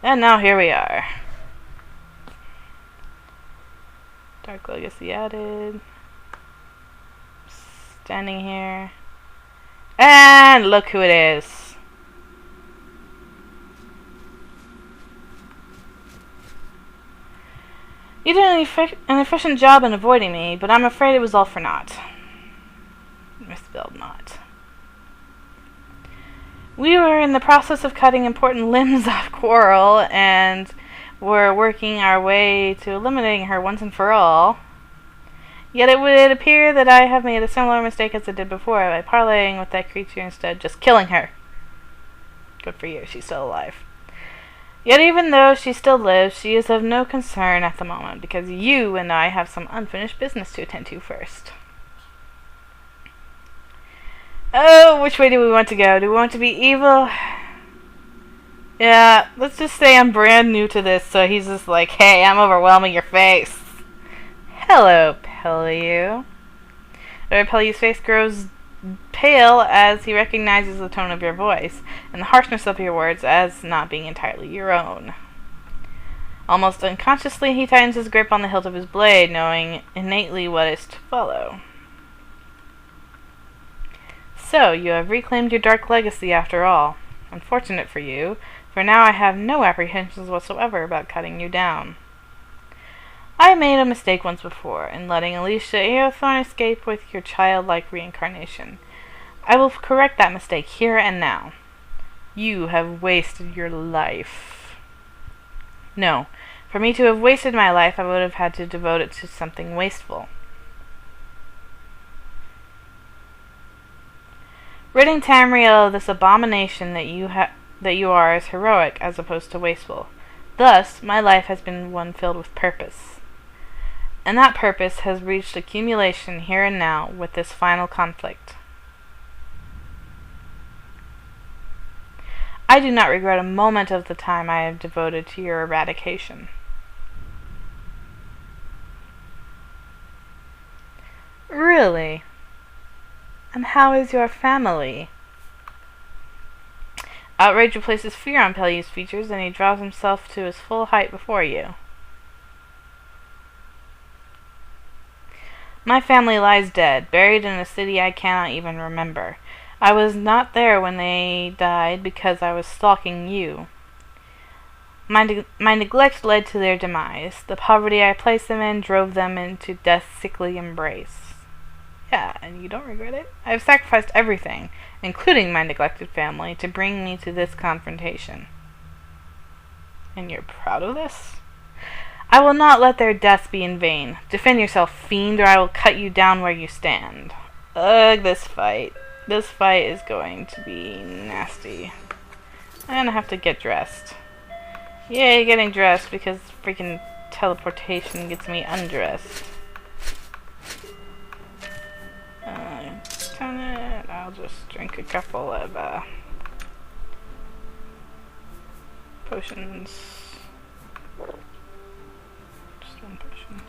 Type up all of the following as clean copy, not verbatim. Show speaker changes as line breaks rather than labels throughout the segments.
And now here we are. Dark Legacy added. Standing here. And look who it is. You did an efficient job in avoiding me, but I'm afraid it was all for naught. Misspelled not. We were in the process of cutting important limbs off Quarrel, and were working our way to eliminating her once and for all. Yet it would appear that I have made a similar mistake as I did before by parlaying with that creature instead, just killing her. Good for you, she's still alive. Yet even though she still lives, she is of no concern at the moment, because you and I have some unfinished business to attend to first. Oh, which way do we want to go? Do we want to be evil? Yeah, let's just say I'm brand new to this, so he's just like, hey, I'm overwhelming your face. Hello, Pellew. Pellew's face grows pale as he recognizes the tone of your voice, and the harshness of your words as not being entirely your own. Almost unconsciously, he tightens his grip on the hilt of his blade, knowing innately what is to follow. So, you have reclaimed your dark legacy after all. Unfortunate for you, for now I have no apprehensions whatsoever about cutting you down. I made a mistake once before in letting Alicia Aeothorn escape with your childlike reincarnation. I will correct that mistake here and now. You have wasted your life. No, for me to have wasted my life, I would have had to devote it to something wasteful. Ridding Tamriel of this abomination that you are is heroic as opposed to wasteful. Thus, my life has been one filled with purpose. And that purpose has reached accumulation here and now with this final conflict. I do not regret a moment of the time I have devoted to your eradication. Really? And how is your family? Outrage replaces fear on Pellew's features, and he draws himself to his full height before you. My family lies dead, buried in a city I cannot even remember. I was not there when they died because I was stalking you. My neglect led to their demise. The poverty I placed them in drove them into death's sickly embrace. Yeah, and you don't regret it? I have sacrificed everything, including my neglected family, to bring me to this confrontation. And you're proud of this? I will not let their deaths be in vain. Defend yourself, fiend, or I will cut you down where you stand. Ugh, this fight. This fight is going to be nasty. I'm gonna have to get dressed. Yay, getting dressed, because freaking teleportation gets me undressed. I'll just drink a couple of potions. Just one potion.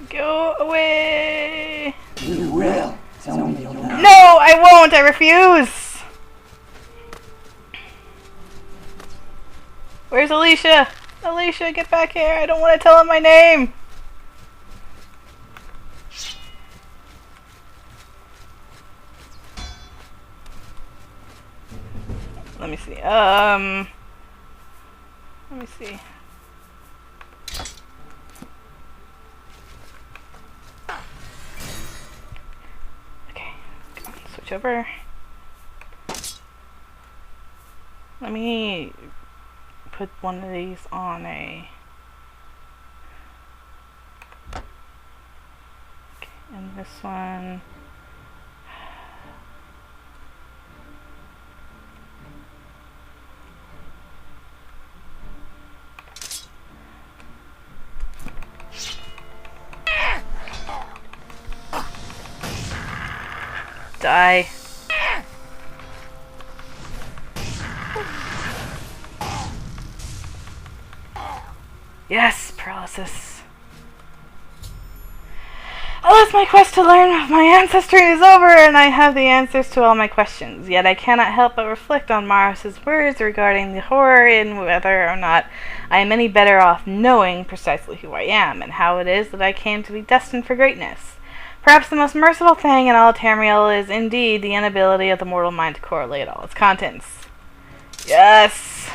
Go away!
You will. Tell me you'll not.
No, I won't! I refuse! Where's Alicia? Alicia, get back here! I don't want to tell him my name! Let me see. Let me see. Okay, come on, switch over. Let me put one of these on a... Okay, and this one... Die. Yes, paralysis. Alas, my quest to learn of my ancestry is over, and I have the answers to all my questions. Yet I cannot help but reflect on Maris's words regarding the horror in whether or not I am any better off knowing precisely who I am, and how it is that I came to be destined for greatness. Perhaps the most merciful thing in all Tamriel is indeed the inability of the mortal mind to correlate all its contents. Yes!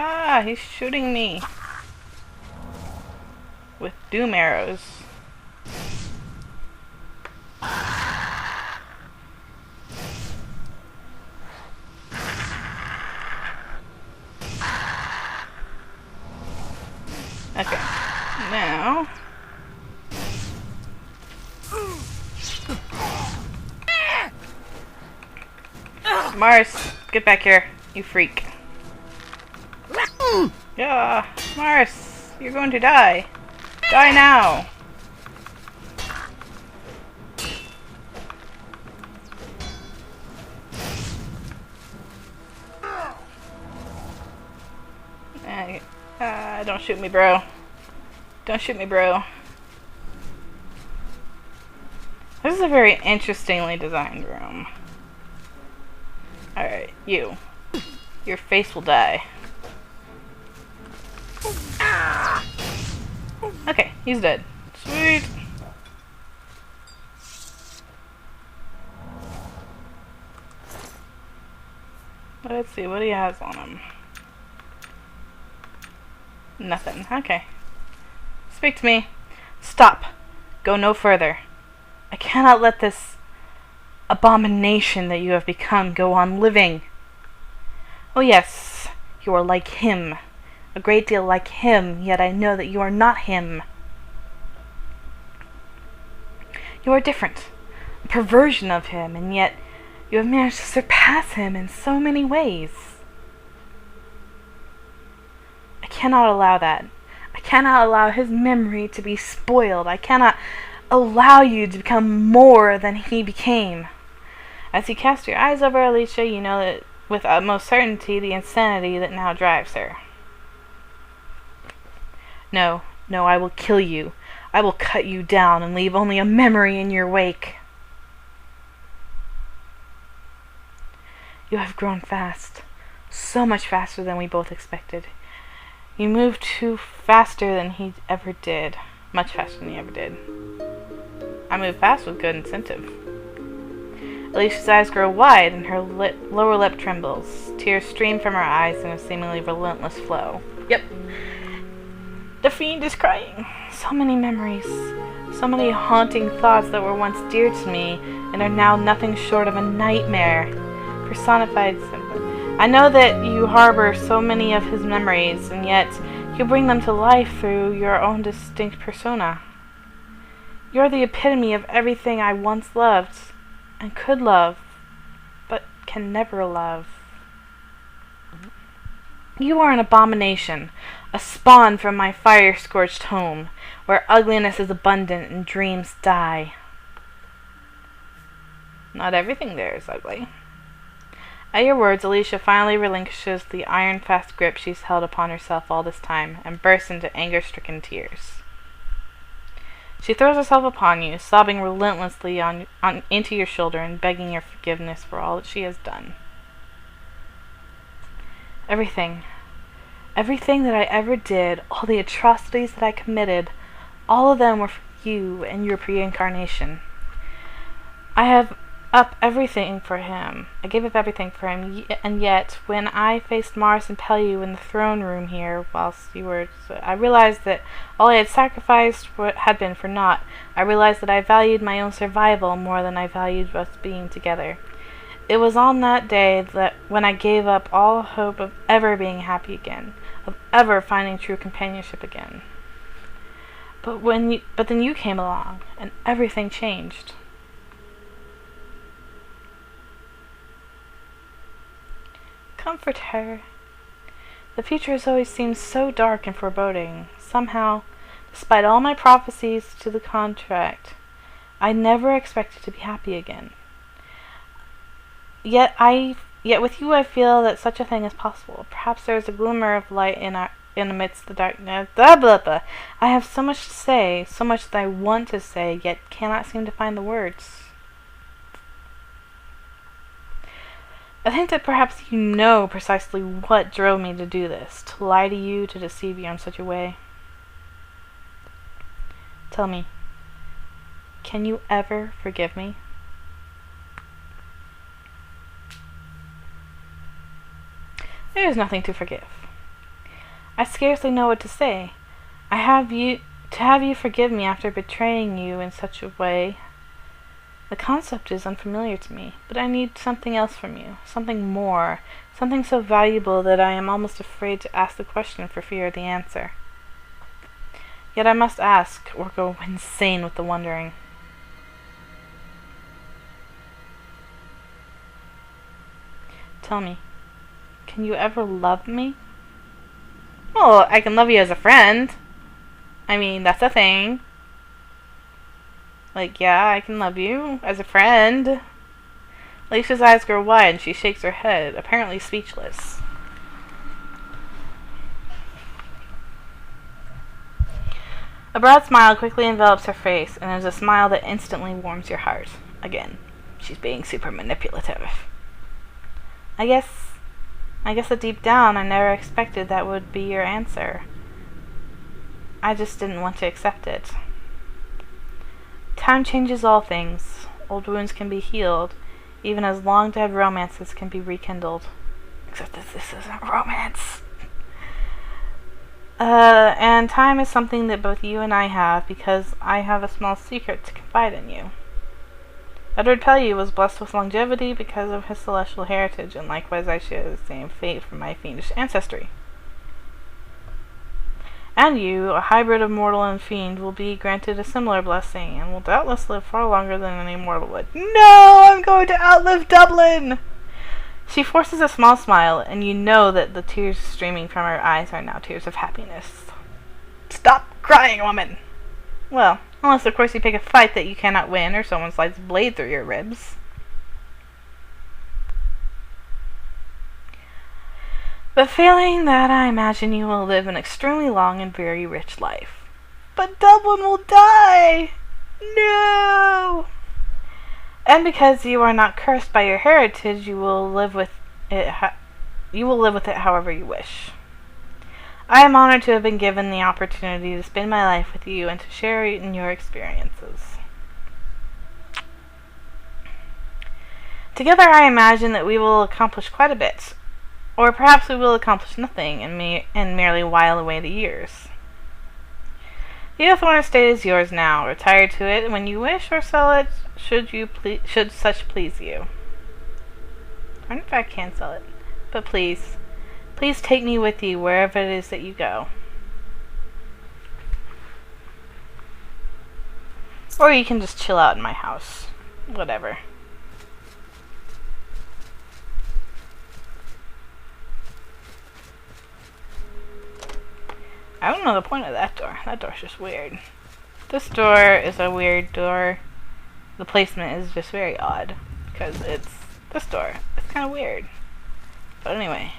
Ah, he's shooting me with doom arrows. Okay, now Mars, get back here, you freak. Yeah, Mars, you're going to die. Die now. Don't shoot me, bro. Don't shoot me, bro. This is a very interestingly designed room. Alright, you. Your face will die. Okay, he's dead. Sweet. Let's see what he has on him. Nothing. Okay. Speak to me. Stop. Go no further. I cannot let this abomination that you have become go on living. Oh yes, you are like him. A great deal like him, yet I know that you are not him. You are different. A perversion of him, and yet you have managed to surpass him in so many ways. I cannot allow that. I cannot allow his memory to be spoiled. I cannot allow you to become more than he became. As you cast your eyes over Alicia, you know that with utmost certainty the insanity that now drives her. No, no, I will kill you. I will cut you down and leave only a memory in your wake. You have grown fast. So much faster than we both expected. You moved too faster than he ever did. Much faster than he ever did. I move fast with good incentive. Alicia's eyes grow wide and her lower lip trembles. Tears stream from her eyes in a seemingly relentless flow. Yep. The Fiend is crying. So many memories. So many haunting thoughts that were once dear to me and are now nothing short of a nightmare. Personified symbol. I know that you harbor so many of his memories, and yet you bring them to life through your own distinct persona. You're the epitome of everything I once loved, and could love, but can never love. You are an abomination, a spawn from my fire-scorched home, where ugliness is abundant and dreams die. Not everything there is ugly. At your words, Alicia finally relinquishes the iron-fast grip she's held upon herself all this time, and bursts into anger-stricken tears. She throws herself upon you, sobbing relentlessly into your shoulder and begging your forgiveness for all that she has done. Everything that I ever did, all the atrocities that I committed, all of them were for you and your reincarnation. I have up everything for him. I gave up everything for him, and yet, when I faced Mars and Pellew in the throne room here, whilst you were, I realized that all I had sacrificed had been for naught. I realized that I valued my own survival more than I valued us being together. It was on that day that when I gave up all hope of ever being happy again, of ever finding true companionship again. But then you came along, and everything changed. Comfort her. The future has always seemed so dark and foreboding. Somehow, despite all my prophecies to the contract, I never expected to be happy again. Yet I Yet with you I feel that such a thing is possible. Perhaps there is a glimmer of light in amidst the darkness. Blah, blah, blah. I have so much to say, so much that I want to say, yet cannot seem to find the words. I think that perhaps you know precisely what drove me to do this, to lie to you, to deceive you in such a way. Tell me, can you ever forgive me? There is nothing to forgive. I scarcely know what to say. To have you forgive me after betraying you in such a way. The concept is unfamiliar to me, but I need something else from you, something more, something so valuable that I am almost afraid to ask the question for fear of the answer. Yet I must ask, or go insane with the wondering. Tell me, can you ever love me? Well, I can love you as a friend. I mean, that's a thing. Like, yeah, I can love you as a friend. Alicia's eyes grow wide and she shakes her head, apparently speechless. A broad smile quickly envelops her face, and is a smile that instantly warms your heart. Again, she's being super manipulative. I guess that deep down I never expected that would be your answer. I just didn't want to accept it. Time changes all things. Old wounds can be healed, even as long-dead romances can be rekindled. Except that this isn't romance. And time is something that both you and I have, because I have a small secret to confide in you. Edward Pellew was blessed with longevity because of his celestial heritage, and likewise I share the same fate from my fiendish ancestry. And you, a hybrid of mortal and fiend, will be granted a similar blessing, and will doubtless live far longer than any mortal would. No! I'm going to outlive Dublin! She forces a small smile, and you know that the tears streaming from her eyes are now tears of happiness. Stop crying, woman! Well, unless of course you pick a fight that you cannot win, or someone slides a blade through your ribs. But failing that, I imagine you will live an extremely long and very rich life. But Dublin will die! No! And because you are not cursed by your heritage, you will live with it however you wish. I am honored to have been given the opportunity to spend my life with you and to share in your experiences. Together I imagine that we will accomplish quite a bit, or perhaps we will accomplish nothing and merely while away the years. The Oathorn estate is yours now. Retire to it when you wish, or sell it should such please you. I wonder if I can sell it. But please take me with you wherever it is that you go. Or you can just chill out in my house. Whatever. I don't know the point of that door. That door's just weird. This door is a weird door. The placement is just very odd, because it's this door. It's kind of weird. But anyway.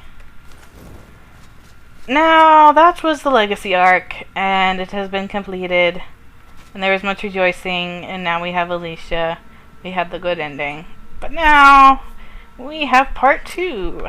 Now, that was the Legacy arc, and it has been completed. And there was much rejoicing, and now we have Alicia. We had the good ending. But now, we have part 2.